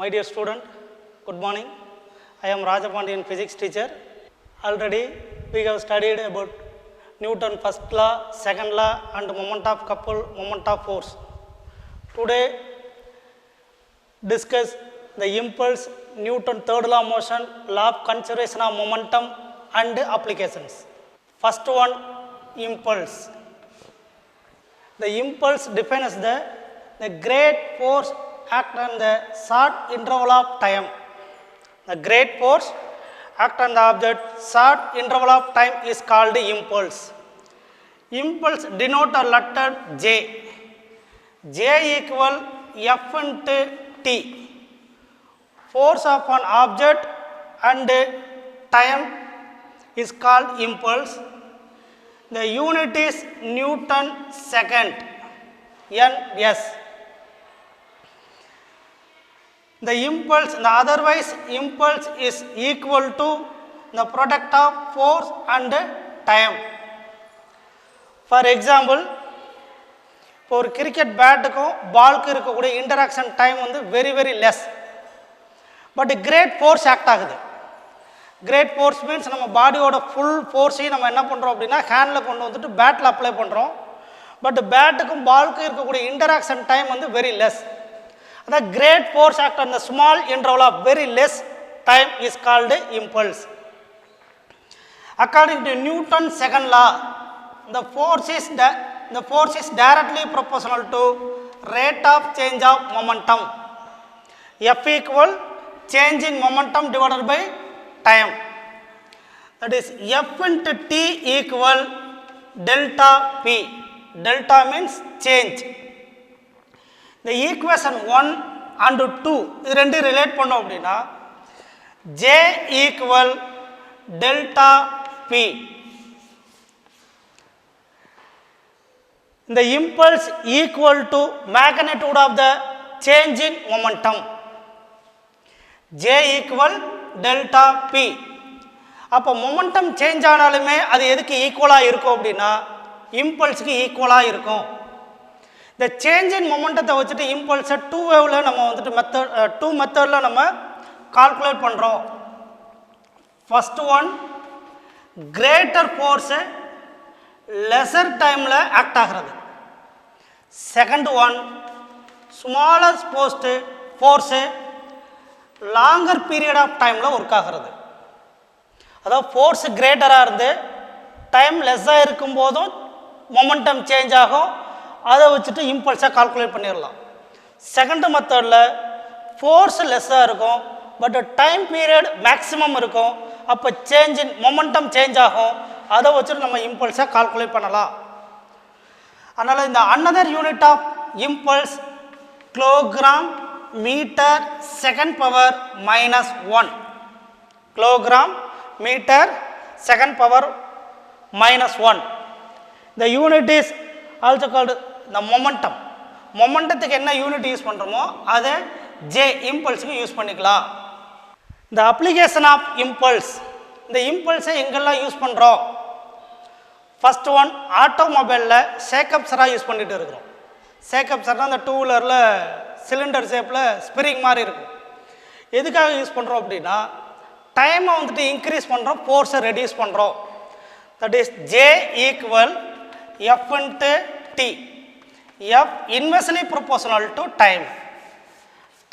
My dear student, good morning. I am Rajapandian, physics teacher. Already we have studied about Newton first law, second law and moment of couple, moment of force. Today discuss the impulse, Newton third law motion, law of conservation of momentum and applications. First one, impulse. The impulse defines the great force act on the short interval of time. The great force act on the object short interval of time is called impulse. Impulse denote a letter J. J equal F into T. Force of an object and time is called impulse. The unit is Newton second, Ns. The impulse, otherwise impulse is equal to the product of force and time. For example, for cricket bat ko ball ku irukkude interaction time வந்து very less, but great force act ஆகுது. Great force means நம்ம பாடியோட full ஃபோர்ஸையும் நம்ம என்ன பண்ணுறோம் அப்படின்னா handle கொண்டு வந்துட்டு பேட்டில் அப்ளை பண்ணுறோம். பட் பேட்டுக்கும் பாலுக்கும் இருக்கக்கூடிய இன்டராக்ஷன் டைம் வந்து வெரி லெஸ். அதான் great force act on the small interval of very less time is called impulse. According to Newton's second law, the force is directly proportional to rate of change of momentum. F equal change in momentum divided by time. That is F into T equal delta P. Delta means change. The equation 1 and 2 இது ரெண்டு relate பண்ணோம் அப்படின்னா J equal delta P. The impulse equal to magnitude of the change in momentum. J equal delta P. அப்போ momentum change ஆனாலுமே அது எதுக்கு ஈக்குவலாக இருக்கும் அப்படின்னா இம்பல்ஸுக்கு ஈக்குவலாக இருக்கும். இந்த சேஞ்ச் இன் மொமெண்டத்தை வச்சுட்டு இம்பல்ஸை டூ வேவில் நம்ம வந்துட்டு டூ மெத்தடில் நம்ம கால்குலேட் பண்ணுறோம். First one, greater force lesser டைமில் ஆக்ட் ஆகிறது. Second one, smaller force longer period of டைமில் ஒர்க் ஆகிறது. அதாவது ஃபோர்ஸ் கிரேட்டராக இருந்து டைம் லெஸ்ஸாக இருக்கும்போதும் மொமெண்டம் சேஞ்ச் ஆகும். அதை வச்சுட்டு இம்பல்ஸாக கால்குலேட் பண்ணிடலாம். செகண்ட் மெத்தடில் ஃபோர்ஸ் லெஸ்ஸாக இருக்கும் பட் டைம் பீரியட் மேக்ஸிமம் இருக்கும். அப்போ சேஞ்ச் இன் மொமெண்டம் சேஞ்ச் ஆகும். அதை வச்சுட்டு நம்ம இம்பல்ஸாக கால்குலேட் பண்ணலாம். அதனால் இந்த another unit of impulse kilogram metre second power minus 1. Kilogram metre second power minus 1. The unit is also called the momentum. மொமெண்டத்துக்கு என்ன யூனிட் யூஸ் பண்ணுறோமோ அதை J இம்பல்ஸுக்கு யூஸ் பண்ணிக்கலாம். இந்த அப்ளிகேஷன் ஆஃப் இம்பல்ஸ், இந்த இம்பல்ஸை எங்கெல்லாம் யூஸ் பண்ணுறோம்? ஃபஸ்ட் ஒன், ஆட்டோமொபைலில் ஷேக்கப்ஸராக யூஸ் பண்ணிகிட்டு இருக்கிறோம். ஷேக்கப்ஸர்னால் அந்த டூ வீலரில் சிலிண்டர் ஷேப்பில் ஸ்பிரிங் மாதிரி இருக்கும். எதுக்காக யூஸ் பண்ணுறோம் அப்படின்னா டைமை வந்துட்டு இன்க்ரீஸ் பண்ணுறோம், ஃபோர்ஸை ரெடியூஸ் பண்ணுறோம். That is J equal F into T. F inversely proportional to time.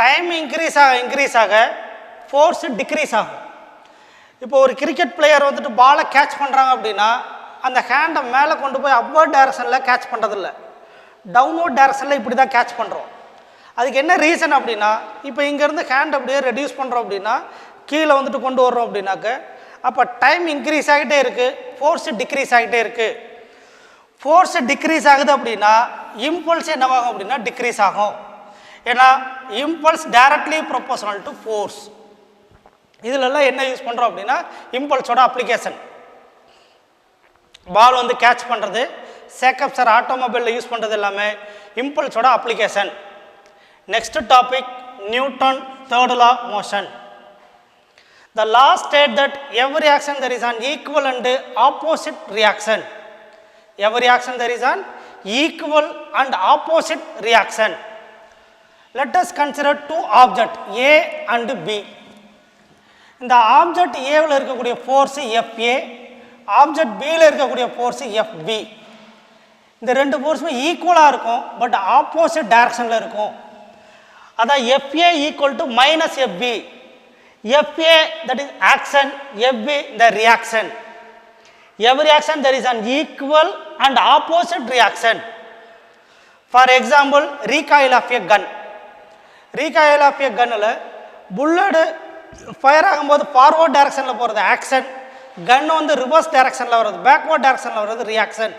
Time increase ஆக ஃபோர்ஸ் டிக்ரீஸ் ஆகும். இப்போ ஒரு கிரிக்கெட் பிளேயர் வந்துட்டு பாலை கேட்ச் பண்ணுறாங்க அப்படின்னா அந்த ஹேண்டை மேலே கொண்டு போய் அப்வர்ட் டைரக்ஷனில் கேட்ச் பண்ணுறதில்ல, டவுன்வர்ட் டைரக்ஷனில் இப்படி தான் கேட்ச் பண்ணுறோம். அதுக்கு என்ன ரீசன் அப்படின்னா இப்போ இங்கேருந்து ஹேண்ட் அப்படியே ரெடியூஸ் பண்ணுறோம் அப்படின்னா கீழே வந்துட்டு கொண்டு வர்றோம் அப்படின்னாக்க அப்போ டைம் இன்க்ரீஸ் ஆகிட்டே இருக்குது, ஃபோர்ஸ் டிக்ரீஸ் ஆகிட்டே இருக்குது. ஃபோர்ஸ் டிக்ரீஸ் ஆகுது அப்படின்னா இம்பல்ஸ் என்னவாகும் அப்படின்னா டிக்ரீஸ் ஆகும். ஏன்னா impulse directly proportional to force. இதிலெல்லாம் என்ன யூஸ் பண்ணுறோம் அப்படின்னா இம்பல்ஸோட அப்ளிகேஷன். பால் வந்து கேட்ச் பண்ணுறது, ஷேக்கப்ஸர் ஆட்டோமொபைலில் யூஸ் பண்ணுறது எல்லாமே இம்பல்ஸோட application. Next topic, Newton third law motion. The law states that every action there is an equal and opposite reaction. Every action there is an equal and opposite reaction. let us consider two objects A and B. இந்த object ஏவில் இருக்கக்கூடிய force FA, object பியில் இருக்கக்கூடிய force FB. இந்த ரெண்டு ஃபோர்ஸுமே ஈக்குவலாக இருக்கும், but opposite டைரக்ஷனில் இருக்கும். அதான் FA equal to minus FB. FA that is action, FB the reaction. Every action there is an equal and opposite reaction. For example, recoil of a gun. Recoil of a gunல bullet fire ஆகும்போது forward டைரக்ஷனில் போகிறது action, கன் வந்து reverse டைரக்ஷனில் வர்றது, backward டைரக்ஷனில் வர்றது reaction.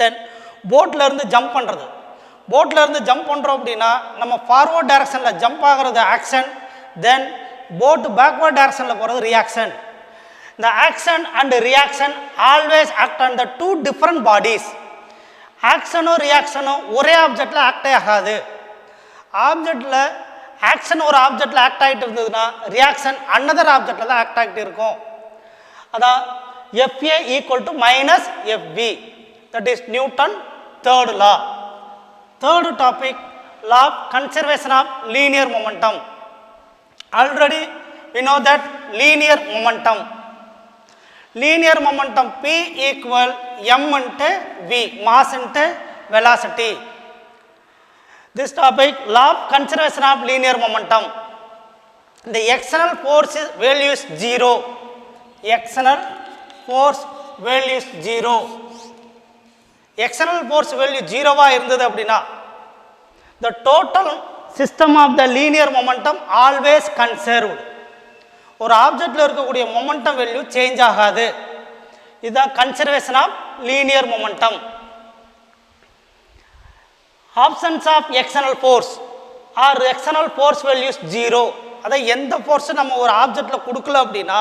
தென் போட்டில் இருந்து ஜம்ப் பண்ணுறது, போட்டில் இருந்து ஜம்ப் பண்ணுறோம் அப்படின்னா நம்ம ஃபார்வர்ட் டைரக்ஷனில் ஜம்ப் ஆகிறது ஆக்ஷன், தென் போட் பேக்வர்ட் டைரக்ஷனில் போகிறது ரியாக்ஷன். இந்த action and reaction always act on the two different bodies. ஆக்ஷனும் ரியாக்ஷனும் ஒரே ஆப்ஜெக்டில் ஆக்டே ஆகாது. ஆப்ஜெக்டில் ஆக்ஷன் ஒரு ஆப்ஜெக்டில் ஆக்ட் ஆகிட்டு இருந்ததுன்னா ரியாக்ஷன் அன்னதர் ஆப்ஜெக்டில் தான் ஆக்ட் ஆகிட்டு இருக்கும். அதான் FA equal to minus FB. That is Newton third law. Third topic, law of conservation of linear momentum. Already we know that linear momentum. Linear momentum P equal m into v, mass into velocity. This topic, law of conservation of linear momentum. The external force value is 0. External force value is 0. External force value 0 இருந்தது அப்படின்னா the total system of the linear momentum always conserved. ஒரு ஆப்ஜெக்டில் இருக்கக்கூடிய momentum value change ஆகாது. இதுதான் conservation of linear momentum. Absence of external force or external force values 0. அதாவது எந்த ஃபோர்ஸும் நம்ம ஒரு ஆப்ஜெக்டில் கொடுக்கல அப்படின்னா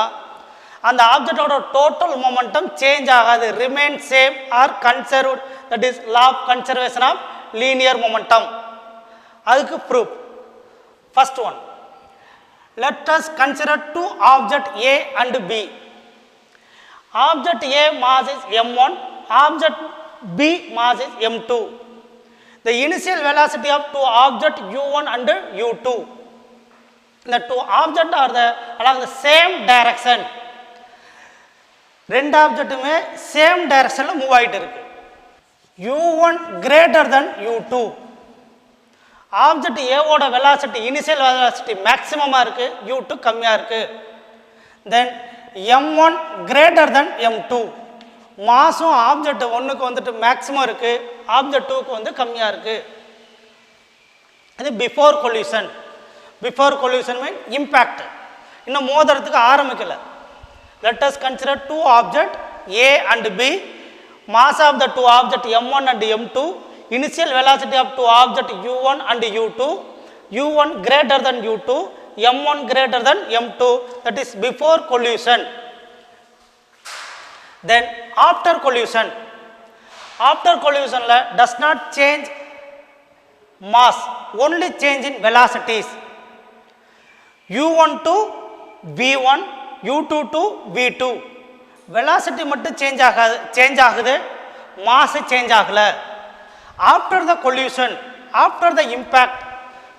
அந்த ஆப்ஜெக்டோட டோட்டல் மொமெண்டம் சேஞ்ச் ஆகாது, remain same or conserved. That is law of conservation of linear momentum. அதுக்கு proof first one, let us consider two objects A and B. Object A mass is m1, object B mass is m2. The initial velocity of two objects u1 and u2. The two objects are along the same direction. ரெண்டு ஆப்ஜெக்ட்டுமே same டைரக்ஷனில் move ஆகிட்டு இருக்கு. u1 greater than u2. Object ஏவோட velocity, initial velocity மேக்ஸிமமாக இருக்குது, u2 கம்மியாக இருக்குது. தென் m1 greater than m2. மாஸும் object ஒன்றுக்கு வந்துட்டு மேக்ஸிமம் இருக்குது, ஆப்ஜெக்ட் 2க்கு வந்து கம்மியாக இருக்குது. இது before collision. Before collision mean impact, இன்னும் மோதுறதுக்கு ஆரம்பிக்கலை. Let us consider two object A and B. Mass of the two object m1 and m2. Initial velocity of two objects u1 and u2. u1 greater than u2, m1 greater than m2. That is before collision. Then after collision. After collision does not change mass, only change in velocities. u1 to v1, u2 to v2. velocity மட்டும் change ஆகுது, mass change ஆகல. After the collision, after the impact,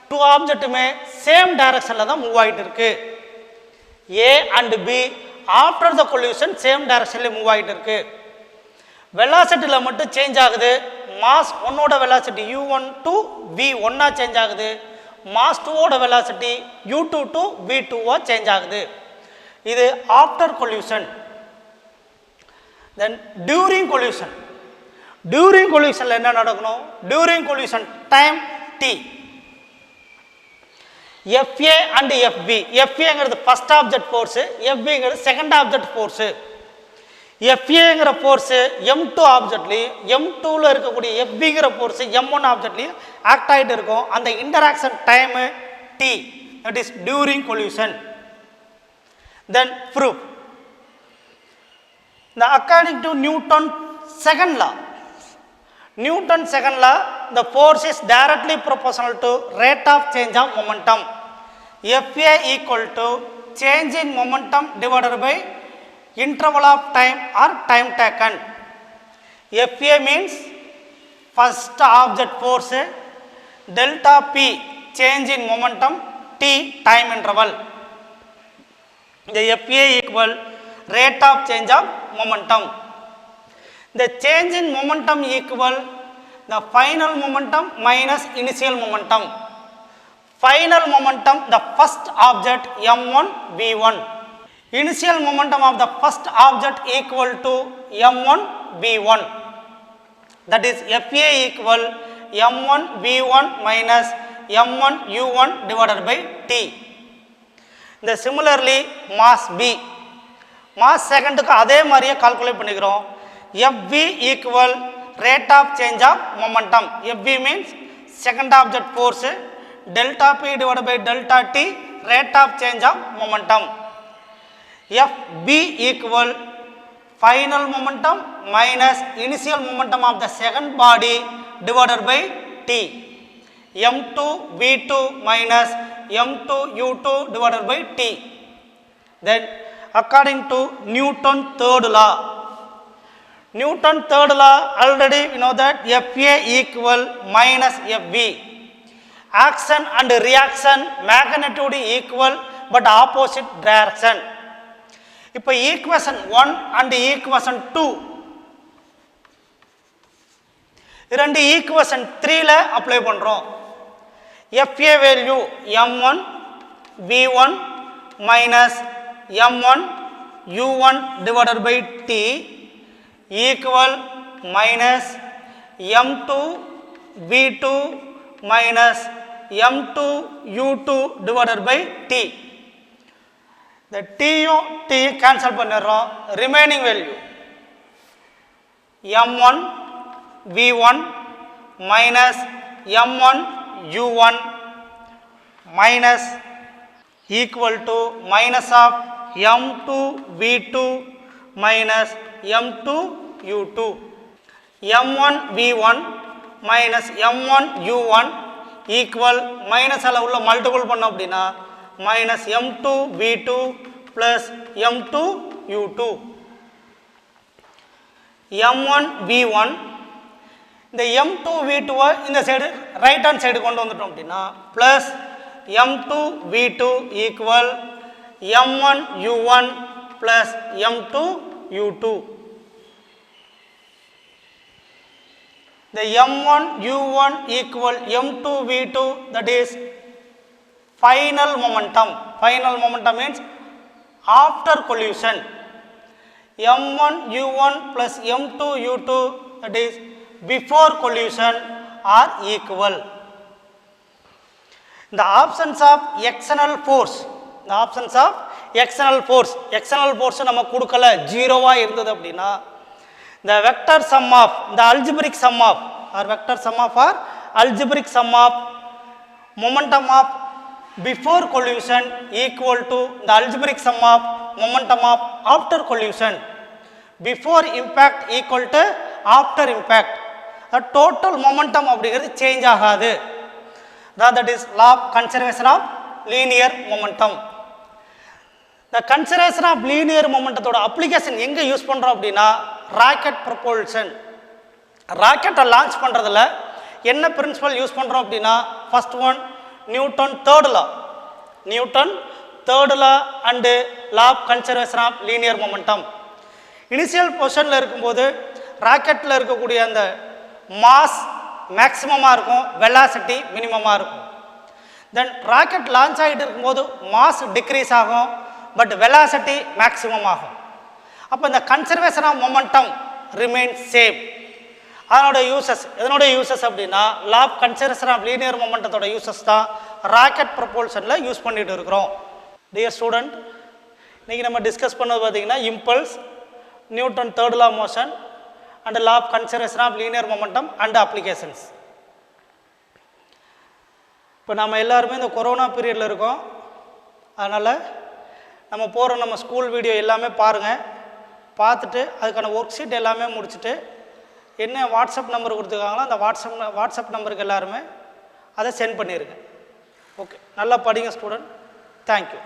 two ஆப்ஜெக்ட்டுமே same டைரக்ஷனில் தான் move ஆகிட்டு இருக்கு. A and B after the collision same டைரக்ஷனில் move ஆகிட்டு இருக்கு. வெலாசிட்டியில் மட்டும் சேஞ்ச் ஆகுது. மாஸ் ஒன்னோட velocity u1 to v1 change ஆகுது, மாஸ் 2ஓட velocity u2 to v2 change ஆகுது. இது after collision. Then during collision. During கொல்யூஷனில் என்ன நடக்கணும்? During collision time t. FA and FB. FAங்கிறது ஃபர்ஸ்ட் ஆப்ஜெக்ட் ஃபோர்ஸு, FBங்கிறது செகண்ட் ஆப்ஜெக்ட் ஃபோர்ஸு. FAங்கிற ஃபோர்ஸு m2 ஆப்ஜெக்ட்லேயும், m2ல் இருக்கக்கூடிய FBங்கிற ஃபோர்ஸு m1 ஆப்ஜெக்ட்லேயும் ஆக்ட் ஆகிட்டு இருக்கும். அந்த interaction time t. That is during coalition. Then proof. According to Newton's second law, Newton's second law, the force is directly proportional to rate of change of momentum. FA equal to change in momentum divided by interval of time or time taken. FA means first object force, delta P change in momentum t time interval. The FA equal rate of change of momentum. The change in momentum equal the final momentum minus initial momentum. Final momentum, the first object m1 v1. Initial momentum of the first object equal to m1 v1. That is FA equal m1 v1 minus m1 u1 divided by t. The similarly mass B. Mass second க்கு அதே மாதிரியே calculate பண்ணிக்கிறோம். FV equal rate of change of momentum. FV means second object force, delta P divided by delta T, rate of change of momentum. FB equal final momentum minus initial momentum of the second body divided by T. M2 V2 minus M2 U2 divided by T. Then according to Newton's third law, Newton's third law already we know that FA equal minus FB. Action and reaction magnitude equal but opposite direction. இப்போ equation 1 and equation 2 இரண்டு equation 3 ல apply பண்றோம். FA value m1 v1 minus m1 u1 divided by t equal minus m2 v2 minus m2 u2 divided by t. The t cancel பண்ணிடுறோம். Remaining value m1 v1 minus m1 u1 minus equal to minus of m2 v2 minus m2 u2. m1 v1 minus m1 u1 equal minus அளவு உள்ள multiple பண்ணோம் அப்படின்னா minus m2 v2 plus m2 u2. m1 v1 இந்த m2 v2 இந்த side right hand side கொண்டு வந்துட்டோம் அப்படின்னா plus m2 v2 equal m1 u1 plus m2 u2. The m1 u1 equal m2 v2, that is final momentum. Final momentum means after collision. m1 u1 plus m2 u2, that is before collision, are equal. The options of external force, the options of external force நம்ம கொடுக்கல, ஜீரோவா இருந்தது அப்படின்னா the vector sum of the algebraic sum of or vector sum of or algebraic sum of momentum of before collision equal to the algebraic sum of momentum of after collision. Before impact equal to after impact. The total momentum அப்படிங்கிறது change ஆகாது. That is law of conservation of linear momentum. The conservation of linear momentum application எங்க use பண்றோம் அப்படின்னா rocket propulsion. ராக்கெட்டை launch பண்றதுல என்ன principal use பண்றோம் அப்படின்னா first one Newton third law and law of conservation of linear momentum. Initial பொசிஷனில் இருக்கும்போது ராக்கெட்டில் இருக்கக்கூடிய அந்த மாஸ் மேக்ஸிமமாக இருக்கும், வெலாசிட்டி மினிமமாக இருக்கும். தென் ராக்கெட் லான்ச் ஆகிட்டு இருக்கும்போது மாஸ் டிக்ரீஸ் ஆகும், பட் வெலாசிட்டி மேக்ஸிமம் ஆகும். அப்போ இந்த conservation of momentum remain same. அதனோட யூசஸ் அப்படின்னா law of conservation of linear மொமெண்டத்தோட யூசஸ் தான் ராக்கெட் ப்ரொபல்ஷனில் யூஸ் பண்ணிட்டு இருக்கிறோம். டியர் ஸ்டூடெண்ட், இன்றைக்கி நம்ம டிஸ்கஸ் பண்ணது பார்த்திங்கன்னா impulse, Newton third law motion and law of conservation of linear momentum and applications. இப்போ நம்ம எல்லாருமே இந்த கொரோனா பீரியடில் இருக்கோம். அதனால் நம்ம போகிற நம்ம ஸ்கூல் வீடியோ எல்லாமே பாருங்கள். பார்த்துட்டு அதுக்கான ஒர்க் ஷீட் எல்லாமே முடிச்சுட்டு என்ன வாட்ஸ்அப் நம்பர் கொடுத்துருக்காங்களோ அந்த வாட்ஸ்அப் நம்பருக்கு எல்லாருமே அதை சென்ட் பண்ணிடுங்க. ஓகே, நல்லா படிங்க ஸ்டூடெண்ட். தேங்க்யூ.